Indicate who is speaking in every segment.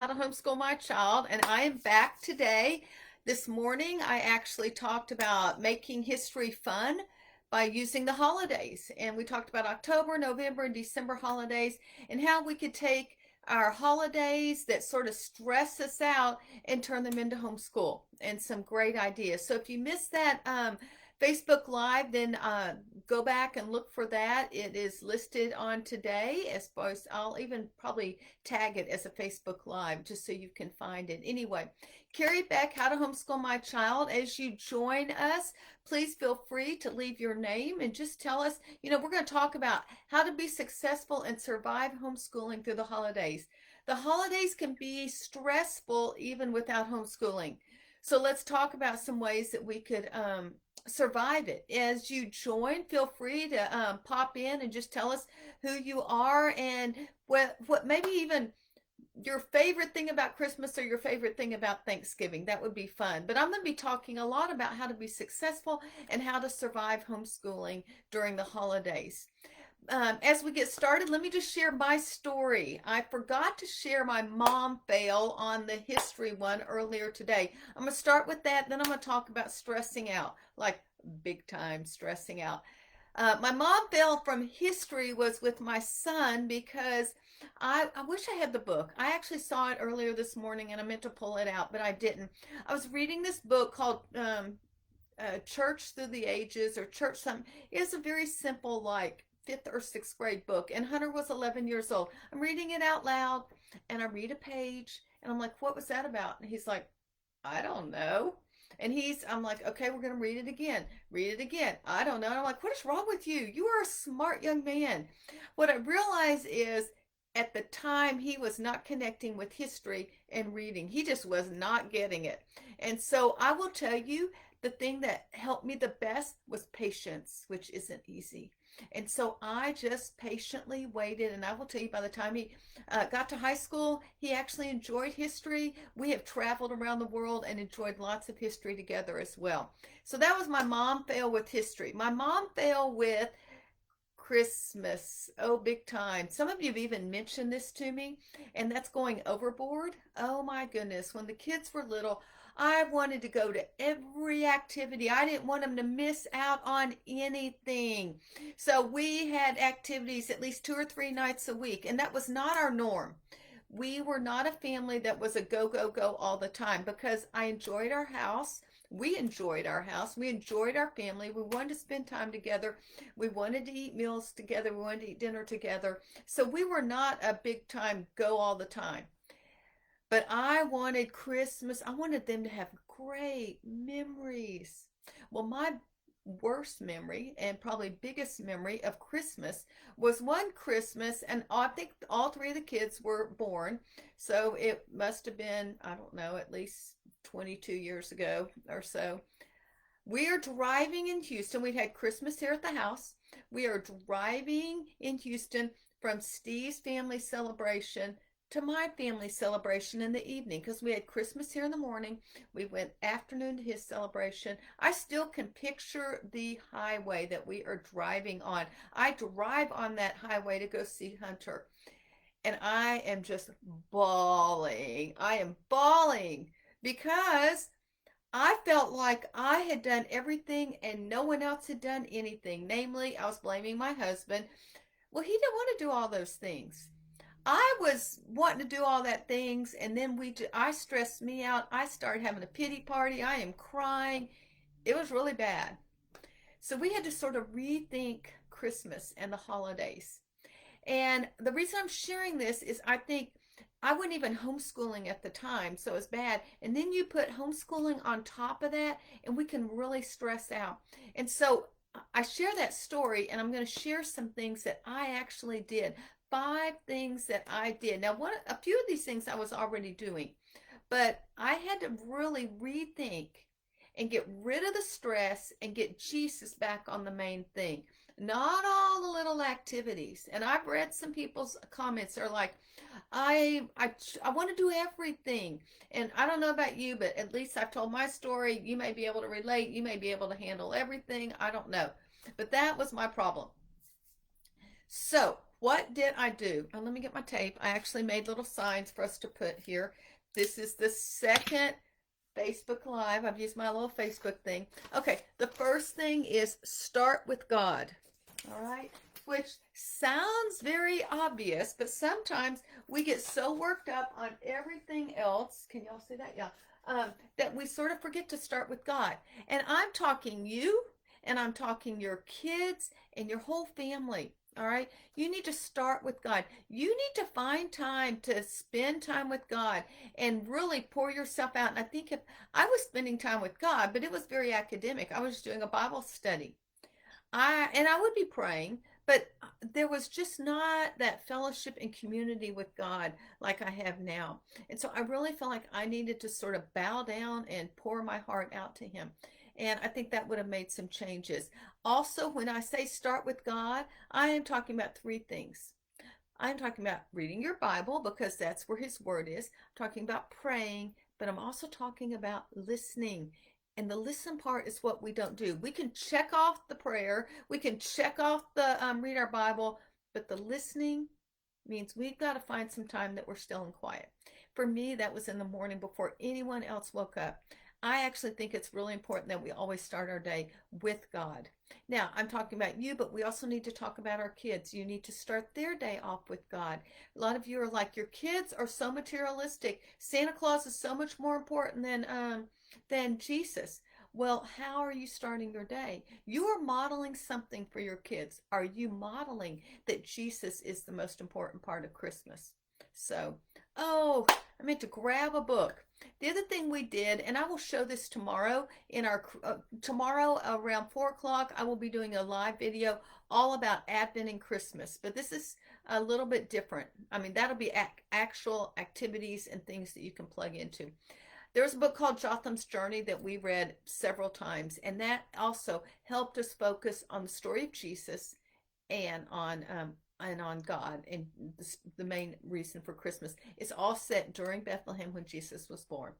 Speaker 1: How to Homeschool My Child, and I am back today. This morning, I actually talked about making history fun by using the holidays, and we talked about October, November, and December holidays and how we could take our holidays that sort of stress us out and turn them into homeschool and some great ideas. So if you missed that Facebook Live, then go back and look for that. It is listed on today. As far as I'll even probably tag it as a Facebook Live just so you can find it. Anyway, Carrie Beck, How to Homeschool My Child. As you join us, please feel free to leave your name and just tell us. We're going to talk about how to be successful and survive homeschooling through the holidays. The holidays can be stressful even without homeschooling. So let's talk about some ways that we could survive it. As you join, feel free to pop in and just tell us who you are and what maybe even your favorite thing about Christmas or your favorite thing about Thanksgiving. That would be fun. But I'm going to be talking a lot about how to be successful and how to survive homeschooling during the holidays. As we get started, let me just share my story. I forgot to share my mom fail on the history one earlier today. I'm going to start with that, then I'm going to talk about stressing out, like big time stressing out. My mom fail from history was with my son because I wish I had the book. I actually saw it earlier this morning and I meant to pull it out, but I didn't. I was reading this book called Church Through the Ages or Church something. It's a very simple, like, fifth or sixth grade book, and Hunter was 11 years old. I'm reading it out loud and I read a page and I'm like, what was that about? And he's like, I don't know. And I'm like, okay, we're going to read it again. Read it again. I don't know. And I'm like, what is wrong with you? You are a smart young man. What I realize is at the time he was not connecting with history and reading. He just was not getting it. And so I will tell you, the thing that helped me the best was patience, which isn't easy. And so I just patiently waited. And I will tell you, by the time he got to high school, he actually enjoyed history. We have traveled around the world and enjoyed lots of history together as well. So that was my mom fail with history. My mom fail with Christmas. Oh, big time. Some of you have even mentioned this to me, and that's going overboard. Oh my goodness. When the kids were little, I wanted to go to every activity. I didn't want them to miss out on anything. So we had activities at least 2 or 3 nights a week, and that was not our norm. We were not a family that was a go, go, go all the time because I enjoyed our house. We enjoyed our house. We enjoyed our family. We wanted to spend time together. We wanted to eat meals together. We wanted to eat dinner together. So we were not a big time go all the time. But I wanted Christmas. I wanted them to have great memories. Well, my worst memory and probably biggest memory of Christmas was one Christmas, and I think all three of the kids were born. So it must have been, I don't know, at least 22 years ago or so. We are driving in Houston. We'd had Christmas here at the house. We are driving in Houston from Steve's family celebration to my family celebration in the evening because we had Christmas here in the morning. We went afternoon to his celebration. I still can picture the highway that we are driving on. I drive on that highway to go see Hunter, and I am just bawling. I am bawling because I felt like I had done everything and no one else had done anything. Namely, I was blaming my husband. Well, he didn't want to do all those things. I was wanting to do all that things, and then I stressed me out. I started having a pity party. I am crying. It was really bad. So we had to sort of rethink Christmas and the holidays. And the reason I'm sharing this is I think I wasn't even homeschooling at the time, so it's bad. And then you put homeschooling on top of that, and we can really stress out. And so I share that story, and I'm going to share some things that I actually did. 5 things that I did. Now, a few of these things I was already doing, but I had to really rethink and get rid of the stress and get Jesus back on the main thing. Not all the little activities. And I've read some people's comments are like, I want to do everything. And I don't know about you, but at least I've told my story. You may be able to relate. You may be able to handle everything. I don't know. But that was my problem. So What did I do? Oh, let me get my tape. I actually made little signs for us to put here. This is the second Facebook Live. I've used my little Facebook thing. Okay, the first thing is start with God. All right, which sounds very obvious, but sometimes we get so worked up on everything else. Can y'all see that? Yeah. That we sort of forget to start with God. And I'm talking you, and I'm talking your kids and your whole family. All right. You need to start with God. You need to find time to spend time with God and really pour yourself out. And I think if I was spending time with God, but it was very academic, I was doing a Bible study. I would be praying, but there was just not that fellowship and community with God like I have now. And so I really felt like I needed to sort of bow down and pour my heart out to him. And I think that would have made some changes. Also, when I say start with God, I am talking about three things. I'm talking about reading your Bible because that's where his word is. I'm talking about praying, but I'm also talking about listening. And the listen part is what we don't do. We can check off the prayer, we can check off the read our Bible, but the listening means we've got to find some time that we're still and quiet. For me, that was in the morning before anyone else woke up. I actually think it's really important that we always start our day with God. Now, I'm talking about you, but we also need to talk about our kids. You need to start their day off with God. A lot of you are like, your kids are so materialistic. Santa Claus is so much more important than Jesus. Well, how are you starting your day? You are modeling something for your kids. Are you modeling that Jesus is the most important part of Christmas? So, oh, I meant to grab a book. The other thing we did, and I will show this tomorrow in our tomorrow around 4 o'clock, I will be doing a live video all about Advent and Christmas. But this is a little bit different. I mean, that'll be actual activities and things that you can plug into. There's a book called Jotham's Journey that we read several times, and that also helped us focus on the story of Jesus and on God. And the main reason for Christmas is all set during Bethlehem when Jesus was born.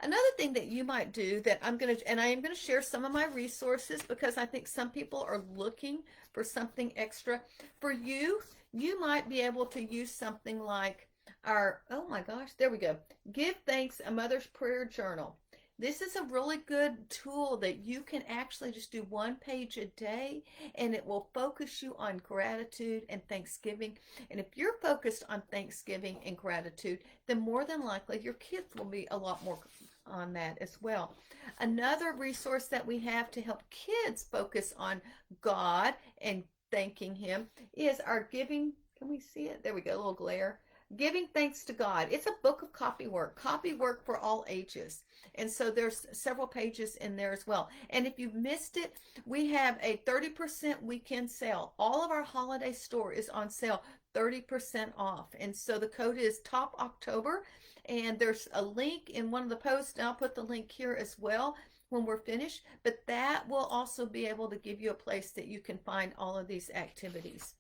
Speaker 1: Another thing that you might do that I am going to share some of my resources because I think some people are looking for something extra. For you, you might be able to use something like oh my gosh, there we go. Give Thanks, a Mother's Prayer Journal. This is a really good tool that you can actually just do one page a day, and it will focus you on gratitude and thanksgiving. And if you're focused on thanksgiving and gratitude, then more than likely your kids will be a lot more on that as well. Another resource that we have to help kids focus on God and thanking him is our giving. Can we see it? There we go, a little glare. Giving Thanks to God. It's a book of copy work for all ages. And so there's several pages in there as well. And if you've missed it, we have a 30% weekend sale. All of our holiday store is on sale, 30% off. And so the code is Top October. And there's a link in one of the posts, and I'll put the link here as well when we're finished. But that will also be able to give you a place that you can find all of these activities,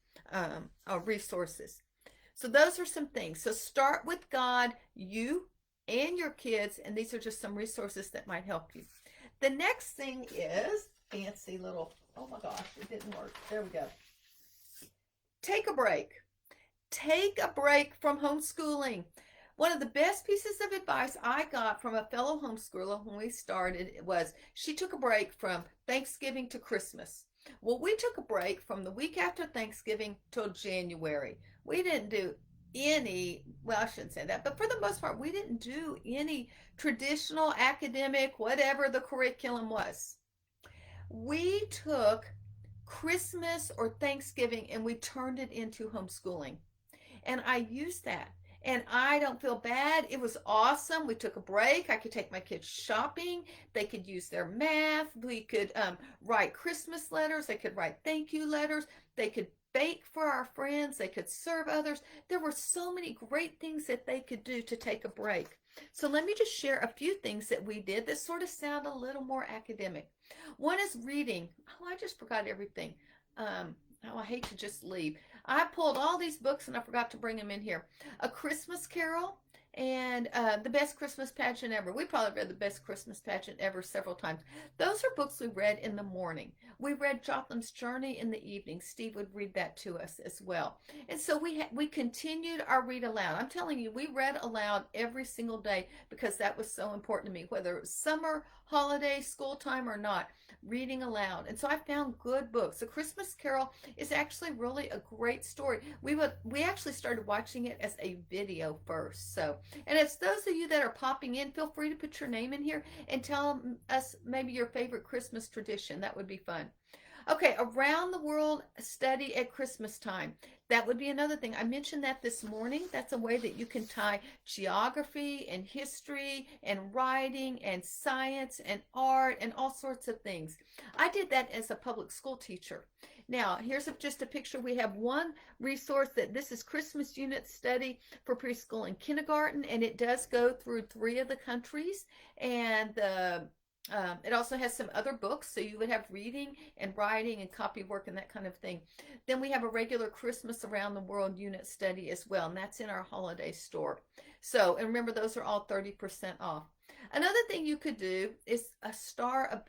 Speaker 1: resources. So those are some things. So start with God, you and your kids, and these are just some resources that might help you. The next thing is fancy little, oh my gosh, it didn't work. There we go. Take a break. Take a break from homeschooling. One of the best pieces of advice I got from a fellow homeschooler when we started was she took a break from Thanksgiving to Christmas. Well, we took a break from the week after Thanksgiving till January. We didn't do any, well, I shouldn't say that, but for the most part, we didn't do any traditional academic, whatever the curriculum was. We took Christmas or Thanksgiving and we turned it into homeschooling. And I used that. And I don't feel bad. It was awesome. We took a break. I could take my kids shopping. They could use their math. We could write Christmas letters. They could write thank you letters. They could bake for our friends. They could serve others. There were so many great things that they could do to take a break. So let me just share a few things that we did that sort of sound a little more academic. One is reading. Oh, I just forgot everything. I hate to just leave. I pulled all these books and I forgot to bring them in here. A Christmas Carol and The Best Christmas Pageant Ever. We probably read The Best Christmas Pageant Ever several times. Those are books we read in the morning. We read Jotham's Journey in the evening. Steve would read that to us as well. And so we continued our read aloud. I'm telling you, we read aloud every single day because that was so important to me, whether it was summer, holiday, school time or not, reading aloud. And so I found good books. The Christmas Carol is actually really a great story. We actually started watching it as a video first. So, and it's those of you that are popping in, feel free to put your name in here and tell us maybe your favorite Christmas tradition. That would be fun. Okay, around the world study at Christmas time. That would be another thing. I mentioned that this morning. That's a way that you can tie geography and history and writing and science and art and all sorts of things. I did that as a public school teacher. Now, here's just a picture. We have one resource that this is Christmas Unit Study for Preschool and Kindergarten, and it does go through 3 of the countries. And it also has some other books, so you would have reading and writing and copy work and that kind of thing. Then we have a regular Christmas Around the World Unit Study as well, and that's in our holiday store. So, and remember, those are all 30% off. Another thing you could do is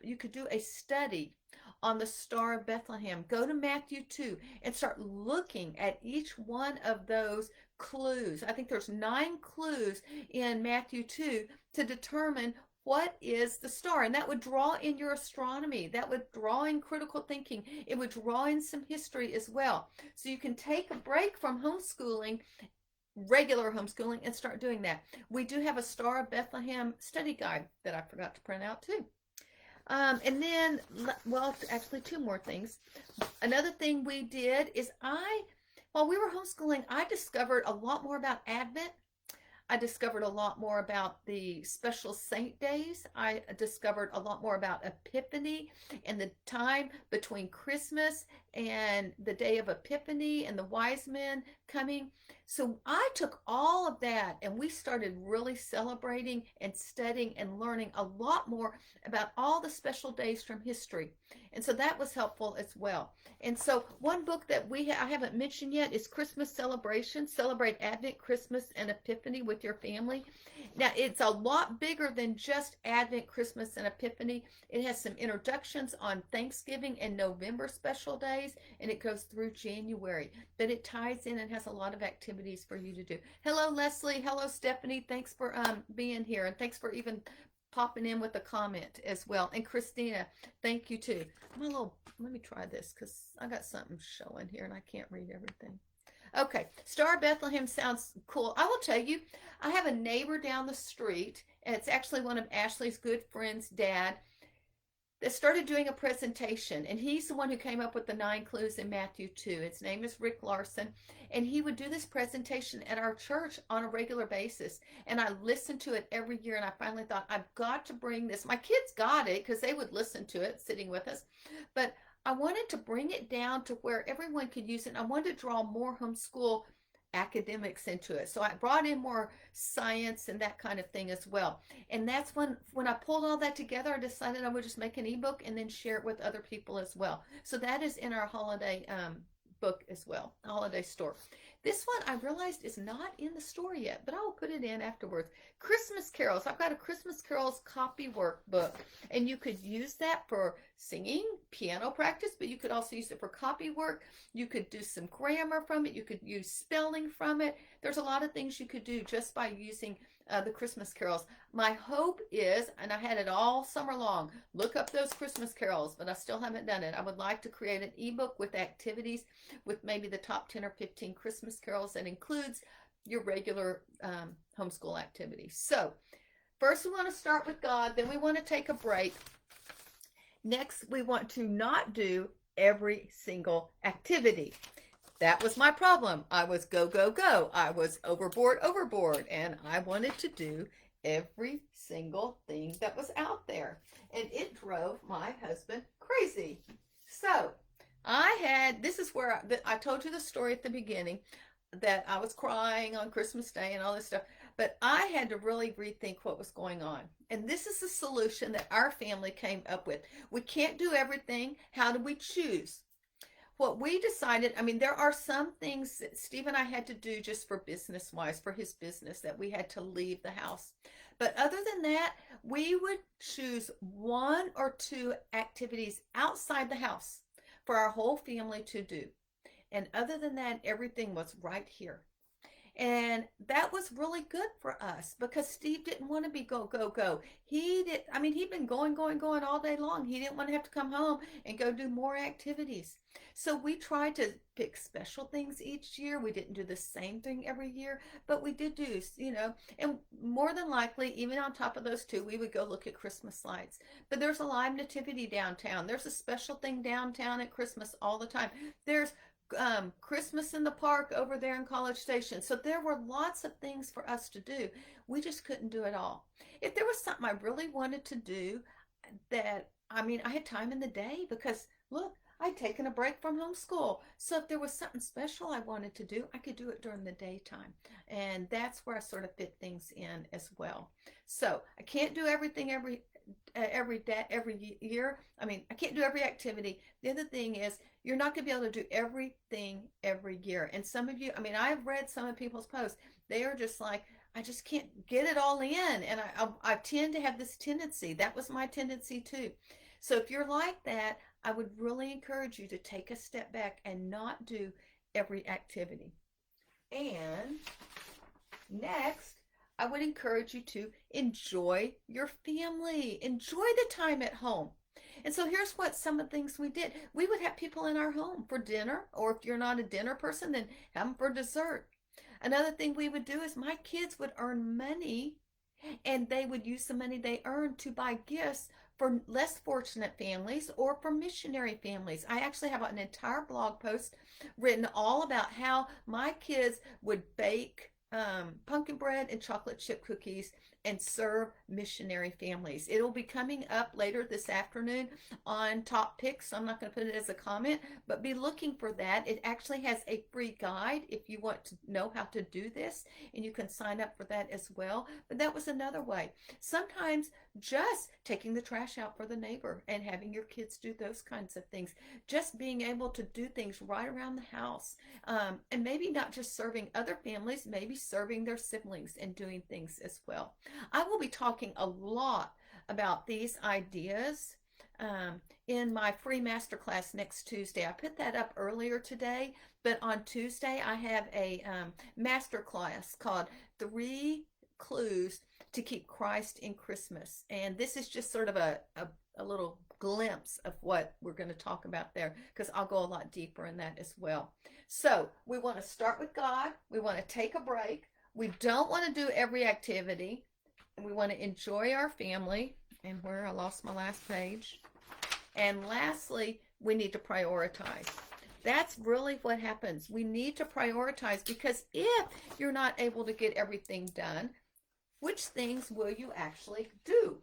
Speaker 1: you could do a study on the Star of Bethlehem. Go to Matthew 2 and start looking at each one of those clues. I think there's 9 clues in Matthew 2 to determine what is the star, and that would draw in your astronomy, that would draw in critical thinking, it would draw in some history as well. So you can take a break from homeschooling, regular homeschooling, and start doing that. We do have a Star of Bethlehem study guide that I forgot to print out too. And then, well, actually 2 more things. Another thing we did is while we were homeschooling, I discovered a lot more about Advent. I discovered a lot more about the special saint days. I discovered a lot more about Epiphany and the time between Christmas and the day of Epiphany and the wise men coming. So I took all of that and we started really celebrating and studying and learning a lot more about all the special days from history. And so that was helpful as well. And so one book that I haven't mentioned yet is Christmas Celebration. Celebrate Advent, Christmas, and Epiphany with your family. Now, it's a lot bigger than just Advent, Christmas, and Epiphany. It has some introductions on Thanksgiving and November special days, and it goes through January. But it ties in and has a lot of activities for you to do. Hello, Leslie. Hello, Stephanie. Thanks for being here, and thanks for even popping in with a comment as well. And Christina, thank you too. Let me try this because I got something showing here and I can't read everything. Okay, Star of Bethlehem sounds cool. I will tell you, I have a neighbor down the street, and it's actually one of Ashley's good friends' dad, that started doing a presentation, and he's the one who came up with the 9 clues in Matthew 2. His name is Rick Larson, and he would do this presentation at our church on a regular basis, and I listened to it every year, and I finally thought, I've got to bring this. My kids got it because they would listen to it sitting with us, but I wanted to bring it down to where everyone could use it, and I wanted to draw more homeschool academics into it. So I brought in more science and that kind of thing as well. And that's when I pulled all that together, I decided I would just make an ebook and then share it with other people as well. So that is in our holiday book as well, holiday store. This one I realized is not in the store yet, but I will put it in afterwards. Christmas carols. I've got a Christmas carols copy workbook, and you could use that for singing, piano practice, but you could also use it for copy work. You could do some grammar from it. You could use spelling from it. There's a lot of things you could do just by using the Christmas carols. My hope is, and I had it all summer long, look up those Christmas carols, but I still haven't done it. I would like to create an ebook with activities with maybe the top 10 or 15 Christmas carols that includes your regular homeschool activities. So first we want to start with God, then we want to take a break. Next, we want to not do every single activity. That was my problem. I was go, go, go. I was overboard, and I wanted to do every single thing that was out there. And it drove my husband crazy. So this is where I told you the story at the beginning that I was crying on Christmas Day and all this stuff. But I had to really rethink what was going on. And this is the solution that our family came up with. We can't do everything. How do we choose? What we decided, I mean, there are some things that Steve and I had to do just for business wise, for his business, that we had to leave the house. But other than that, we would choose one or two activities outside the house for our whole family to do. And other than that, everything was right here. And that was really good for us because Steve didn't want to be go, go, go. He did, I mean, he'd been going, going, going all day long. He didn't want to have to come home and go do more activities. So we tried to pick special things each year. We didn't do the same thing every year, but we did do, and more than likely, even on top of those two, we would go look at Christmas lights. But there's a live nativity downtown. There's a special thing downtown at Christmas all the time. There's Christmas in the park over there in College Station. So there were lots of things for us to do. We just couldn't do it all. If there was something I really wanted to do that, I mean, I had time in the day because look, I'd taken a break from homeschool. So if there was something special I wanted to do, I could do it during the daytime. And that's where I sort of fit things in as well. So I can't do everything every day, every year. I mean, I can't do every activity. The other thing is you're not going to be able to do everything every year. And some of you, I mean, I've read some of people's posts. They are just like, I just can't get it all in. And I tend to have this tendency. That was my tendency too. So if you're like that, I would really encourage you to take a step back and not do every activity. And next, I would encourage you to enjoy your family, enjoy the time at home. And so here's what some of the things we did. We would have people in our home for dinner, or if you're not a dinner person, then have them for dessert. Another thing we would do is my kids would earn money and they would use the money they earned to buy gifts for less fortunate families or for missionary families. I actually have an entire blog post written all about how my kids would bake pumpkin bread and chocolate chip cookies and serve missionary families. It will be coming up later this afternoon on Top Picks. So I'm not going to put it as a comment, but be looking for that. It actually has a free guide if you want to know how to do this, and you can sign up for that as well. But that was another way. Sometimes just taking the trash out for the neighbor and having your kids do those kinds of things. Just being able to do things right around the house. And maybe not just serving other families, maybe serving their siblings and doing things as well. I will be talking a lot about these ideas in my free masterclass next Tuesday. I put that up earlier today, but on Tuesday I have a masterclass called 3 Clues to Keep Christ in Christmas. And this is just sort of a little glimpse of what we're going to talk about there, because I'll go a lot deeper in that as well. So we want to start with God. We want to take a break. We don't want to do every activity. We want to enjoy our family. And where I lost my last page. And lastly, we need to prioritize. That's really what happens. We need to prioritize, because if you're not able to get everything done, which things will you actually do?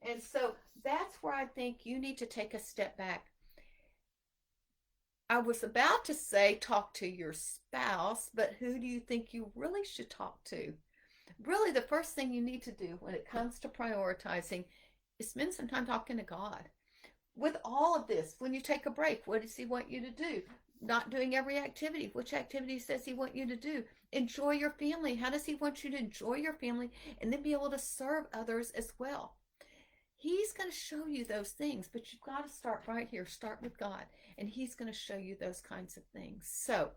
Speaker 1: And so that's where I think you need to take a step back. I was about to say talk to your spouse, but who do you think you really should talk to? Really, the first thing you need to do when it comes to prioritizing is spend some time talking to God. With all of this, when you take a break, what does He want you to do? Not doing every activity. Which activities does He want you to do? Enjoy your family. How does He want you to enjoy your family and then be able to serve others as well? He's going to show you those things, but you've got to start right here. Start with God, and He's going to show you those kinds of things. So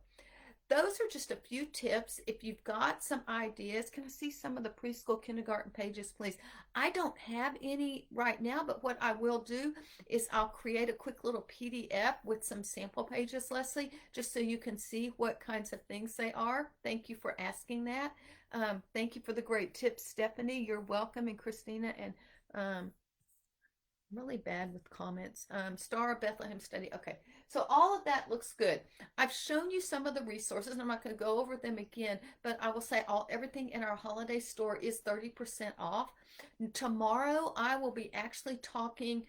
Speaker 1: those are just a few tips. If you've got some ideas, can I see some of the preschool kindergarten pages, please? I don't have any right now, but what I will do is I'll create a quick little PDF with some sample pages, Leslie, just so you can see what kinds of things they are. Thank you for asking that. Thank you for the great tips, Stephanie. You're welcome. And Christina, and really bad with comments. Star of Bethlehem study. Okay, so all of that looks good. I've shown you some of the resources. I'm not going to go over them again, but I will say everything in our holiday store is 30% off. Tomorrow I will be actually talking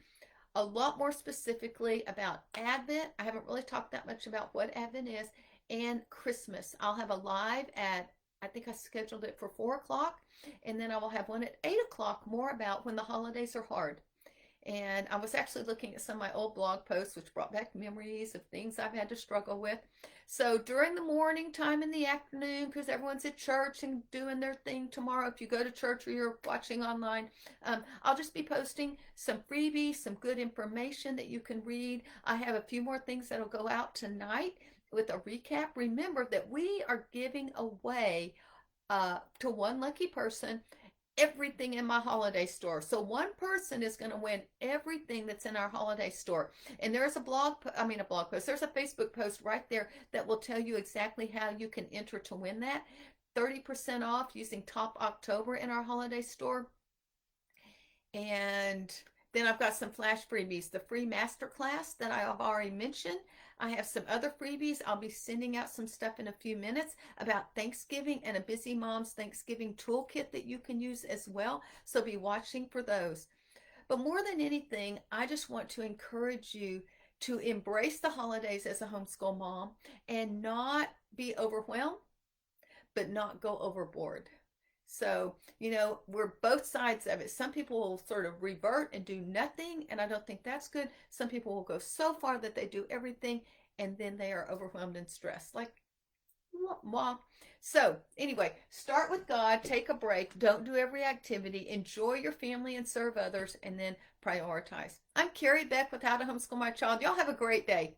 Speaker 1: a lot more specifically about Advent. I haven't really talked that much about what Advent is, and Christmas. I'll have a live at, I think I scheduled it for 4 o'clock, and then I will have one at 8 o'clock more about when the holidays are hard. And I was actually looking at some of my old blog posts, which brought back memories of things I've had to struggle with. So during the morning time, in the afternoon, because everyone's at church and doing their thing tomorrow, if you go to church or you're watching online, I'll just be posting some freebies, some good information that you can read. I have a few more things that'll go out tonight with a recap. Remember that we are giving away to one lucky person everything in my holiday store. So one person is going to win everything that's in our holiday store. And there's a blog post, there's a Facebook post right there that will tell you exactly how you can enter to win that. 30% off using Top October in our holiday store. And then I've got some flash freebies, the free masterclass that I have already mentioned. I have some other freebies. I'll be sending out some stuff in a few minutes about Thanksgiving and a Busy Mom's Thanksgiving toolkit that you can use as well. So be watching for those. But more than anything, I just want to encourage you to embrace the holidays as a homeschool mom and not be overwhelmed, but not go overboard. So, we're both sides of it. Some people will sort of revert and do nothing, and I don't think that's good. Some people will go so far that they do everything, and then they are overwhelmed and stressed. Like, wah. So, anyway, start with God, take a break, don't do every activity, enjoy your family and serve others, and then prioritize. I'm Carrie Beck with How to Homeschool My Child. Y'all have a great day.